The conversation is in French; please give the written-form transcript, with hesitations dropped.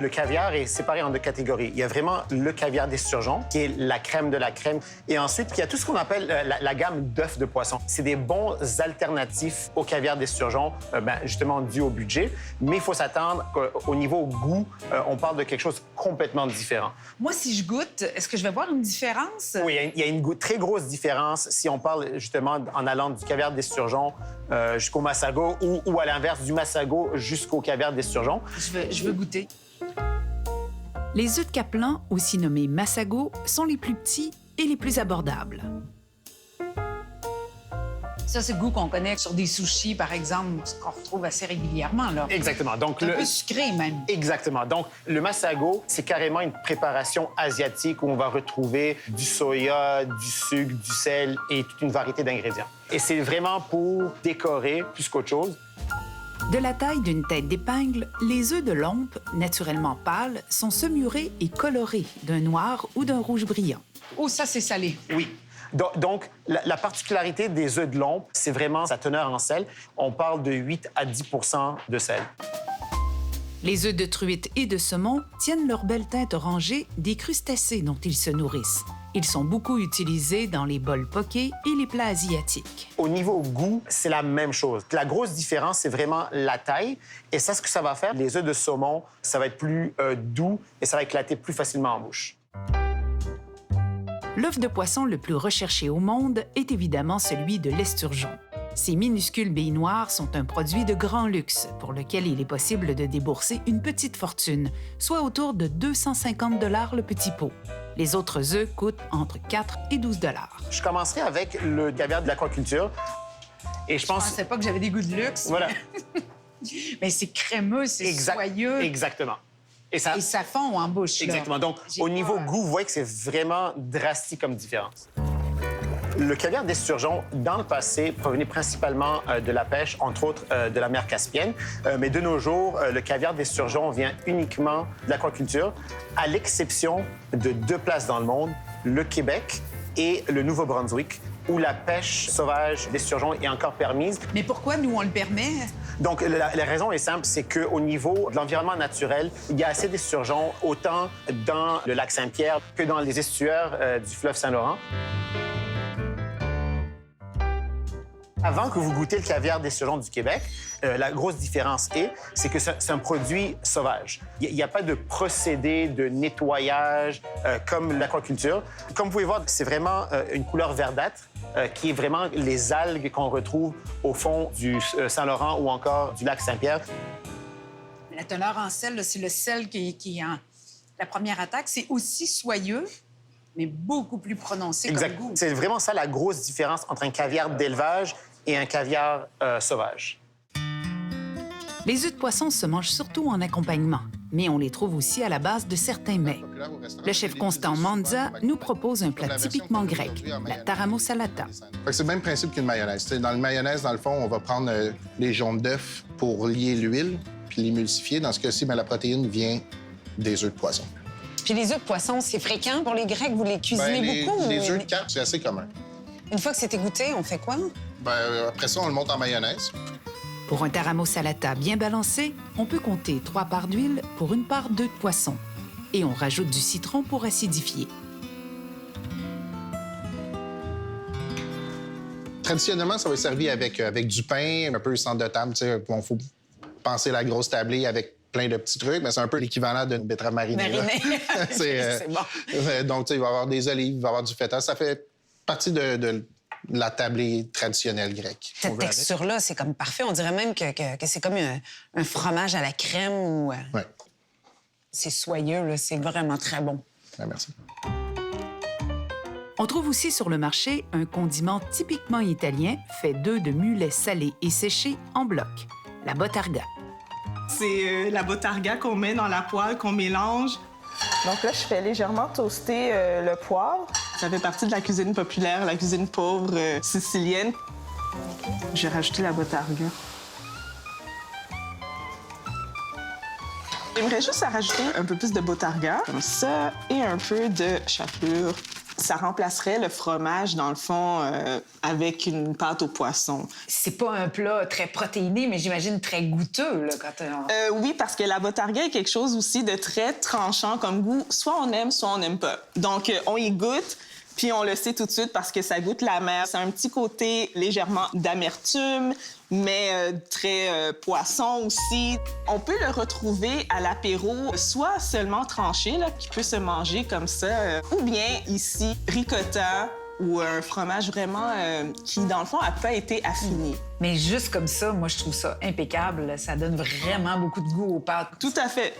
Le caviar est séparé en deux catégories. Il y a vraiment le caviar d'esturgeon, qui est la crème de la crème. Et ensuite, il y a tout ce qu'on appelle la gamme d'œufs de poisson. C'est des bons alternatifs au caviar d'esturgeon, justement dû au budget. Mais il faut s'attendre qu'au niveau goût, on parle de quelque chose complètement différent. Moi, si je goûte, est-ce que je vais voir une différence? Oui, il y a une très grosse différence si on parle justement en allant du caviar d'esturgeon jusqu'au massago ou à l'inverse, du massago jusqu'au caviar d'esturgeon. Je veux goûter. Les œufs de Kaplan, aussi nommés massago, sont les plus petits et les plus abordables. Ça, c'est le goût qu'on connaît sur des sushis, par exemple, ce qu'on retrouve assez régulièrement, là. Exactement. Donc, Un peu sucré, même. Exactement. Donc, le massago, c'est carrément une préparation asiatique où on va retrouver du soya, du sucre, du sel et toute une variété d'ingrédients. Et c'est vraiment pour décorer plus qu'autre chose. De la taille d'une tête d'épingle, les œufs de lompe, naturellement pâles, sont saumurés et colorés d'un noir ou d'un rouge brillant. Oh, ça, c'est salé. Oui. Donc, la particularité des œufs de lompe, c'est vraiment sa teneur en sel. On parle de 8 à 10 de sel. Les œufs de truite et de saumon tiennent leur belle teinte orangée des crustacés dont ils se nourrissent. Ils sont beaucoup utilisés dans les bols pokés et les plats asiatiques. Au niveau goût, c'est la même chose. La grosse différence, c'est vraiment la taille. Et ça, ce que ça va faire, les œufs de saumon, ça va être plus doux et ça va éclater plus facilement en bouche. L'œuf de poisson le plus recherché au monde est évidemment celui de l'esturgeon. Ces minuscules billes noires sont un produit de grand luxe pour lequel il est possible de débourser une petite fortune, soit autour de 250 $ le petit pot. Les autres œufs coûtent entre 4 et 12 $. Je commencerai avec le caviar de l'aquaculture. Et je pense... Je pensais pas que j'avais des goûts de luxe. Voilà. Mais c'est crémeux, c'est soyeux. Exactement. Et ça fond en bouche, là. Exactement. Donc, au niveau goût, vous voyez que c'est vraiment drastique comme différence. Le caviar d'esturgeon, dans le passé, provenait principalement de la pêche, entre autres de la mer Caspienne. Mais de nos jours, le caviar d'esturgeon vient uniquement de l'aquaculture, à l'exception de 2 places dans le monde, le Québec et le Nouveau-Brunswick, où la pêche sauvage d'esturgeon est encore permise. Mais pourquoi nous, on le permet? Donc, la raison est simple, c'est qu'au niveau de l'environnement naturel, il y a assez d'esturgeons, autant dans le lac Saint-Pierre que dans les estuaires du fleuve Saint-Laurent. Avant que vous goûtez le caviar d'esturgeon du Québec, la grosse différence c'est que c'est un produit sauvage. Il n'y a pas de procédé de nettoyage comme l'aquaculture. Comme vous pouvez voir, c'est vraiment une couleur verdâtre qui est vraiment les algues qu'on retrouve au fond du Saint-Laurent ou encore du lac Saint-Pierre. La teneur en sel, là, c'est le sel qui est en... La première attaque, c'est aussi soyeux, mais beaucoup plus prononcé Exact. comme goût. C'est vraiment ça la grosse différence entre un caviar d'élevage et un caviar sauvage. Les œufs de poisson se mangent surtout en accompagnement, mais on les trouve aussi à la base de certains mets. Le chef Constant Manza nous propose un plat typiquement grec, la taramo salata. C'est le même principe qu'une mayonnaise. Dans le mayonnaise, dans le fond, on va prendre les jaunes d'œufs pour lier l'huile puis l'émulsifier. Dans ce cas-ci, la protéine vient des œufs de poisson. Puis les œufs de poisson, c'est fréquent pour les Grecs? Vous les cuisinez beaucoup? Les œufs de carpe, c'est assez commun. Une fois que c'est égoutté, on fait quoi? Après ça, on le monte en mayonnaise. Pour un taramo salata bien balancé, on peut compter 3 parts d'huile pour 1 part d'œufs de poisson. Et on rajoute du citron pour acidifier. Traditionnellement, ça va être servi avec du pain, un peu centre de table. Il faut penser la grosse tablée avec plein de petits trucs, mais c'est un peu l'équivalent d'une betterave marinée. C'est bon. Donc, il va y avoir des olives, il va y avoir du feta. Ça fait partie de la tablée traditionnelle grecque. Cette texture-là, c'est comme parfait. On dirait même que c'est comme un fromage à la crème. Ou... Ouais. C'est soyeux, là. C'est vraiment très bon. Ouais, merci. On trouve aussi sur le marché un condiment typiquement italien fait d'œufs de mulet salés et séchés en bloc, la bottarga. C'est la bottarga qu'on met dans la poêle, qu'on mélange. Donc là, je fais légèrement toaster le poivre. Ça fait partie de la cuisine populaire, la cuisine pauvre sicilienne. J'ai rajouté la bottarga. J'aimerais juste rajouter un peu plus de bottarga, comme ça, et un peu de chapelure. Ça remplacerait le fromage, dans le fond, avec une pâte au poisson. C'est pas un plat très protéiné, mais j'imagine très goûteux, là, quand Oui, parce que la botarga est quelque chose aussi de très tranchant comme goût. Soit on aime, soit on n'aime pas. Donc, on y goûte, puis on le sait tout de suite parce que ça goûte la mer. C'est un petit côté légèrement d'amertume, mais très poisson aussi. On peut le retrouver à l'apéro, soit seulement tranché, là, qui peut se manger comme ça, ou bien ici, ricotta ou un fromage vraiment qui, dans le fond, n'a pas été affiné. Mais juste comme ça, moi, je trouve ça impeccable. Ça donne vraiment beaucoup de goût aux pâtes. Tout à fait.